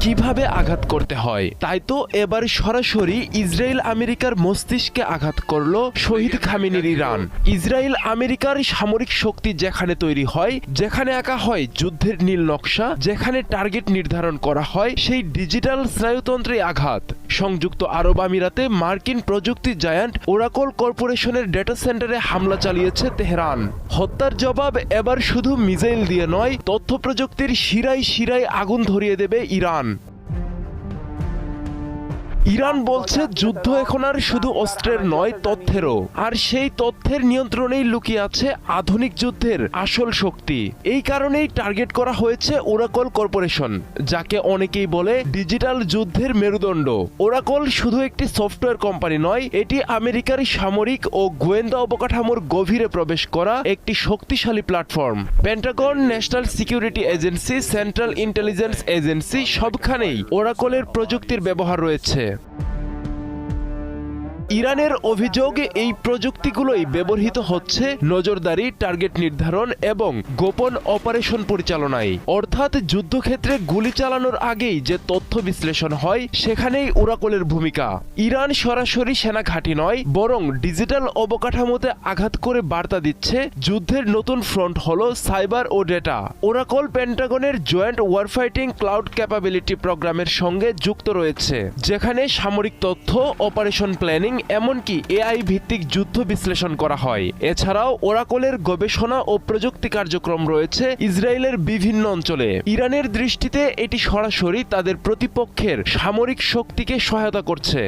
কিভাবে আঘাত করতে হয়। তাই তো এবার সরাসরি ইসরায়েল আমেরিকার মস্তিষ্কে আঘাত করল শহীদ খামেনির ইরান। ইসরায়েল আমেরিকার সামরিক শক্তি যেখানে তৈরি হয়, যেখানে আঁকা হয় যুদ্ধের নীল নকশা, যেখানে টার্গেট নির্ধারণ করা হয়, সেই ডিজিটাল স্নায়ুতন্ত্রে আঘাত। সংযুক্ত আরব আমিরাতে মার্কিন প্রযুক্তি জায়ান্ট ওরাকল কর্পোরেশনের ডেটা সেন্টারে হামলা চালিয়েছে তেহরান। হত্যার জবাব এবার শুধু মিসাইল দিয়ে নয়, তথ্য প্রযুক্তির শিরায় শিরায় আগুন ধরিয়ে দেবে ইরান। ইরান বলছে যুদ্ধ এখন আর শুধু অস্ত্রের নয়, তথ্যেরও। আর সেই তথ্যের নিয়ন্ত্রণেই লুকিয়ে আছে আধুনিক যুদ্ধের আসল শক্তি। এই কারণেই টার্গেট করা হয়েছে ওরাকল কর্পোরেশন, যাকে অনেকেই বলে ডিজিটাল যুদ্ধের মেরুদণ্ড। ওরাকল শুধু একটি সফটওয়্যার কোম্পানি নয়, এটি আমেরিকার সামরিক ও গোয়েন্দা অবকাঠামোর গভীরে প্রবেশ করা একটি শক্তিশালী platform. Pentagon, national security agency, central intelligence agency সবখানেই ওরাকলের প্রযুক্তির ব্যবহার রয়েছে। ইরানের অভিযোগ এই প্রযুক্তিগুলোই ব্যবহৃত হচ্ছে নজরদারি, টার্গেট নির্ধারণ এবং গোপন অপারেশন পরিচালনায়। অর্থাৎ যুদ্ধক্ষেত্রে গুলি চালানোর আগেই যে তথ্য বিশ্লেষণ হয়, সেখানেই ওরাকলের ভূমিকা। ইরান সরাসরি সেনা ঘাঁটি নয়, বরং ডিজিটাল অবকাঠামোতে আঘাত করে বার্তা দিচ্ছে যুদ্ধের নতুন ফ্রন্ট হলো সাইবার ও ডেটা। ওরাকল পেন্টাগনের জয়েন্ট ওয়ারফাইটিং ক্লাউড ক্যাপাবিলিটি প্রোগ্রামের সঙ্গে যুক্ত রয়েছে, যেখানে সামরিক তথ্য, অপারেশন প্ল্যানিং, এমনকি এআই ভিত্তিক যুদ্ধ বিশ্লেষণ করা হয়। এছাড়াও ওরাকলের গবেষণা ও প্রযুক্তি কার্যক্রম রয়েছে ইসরায়েলের বিভিন্ন অঞ্চলে। ইরানের দৃষ্টিতে এটি সরাসরি তাদের প্রতিপক্ষের সামরিক শক্তিকে সহায়তা করছে।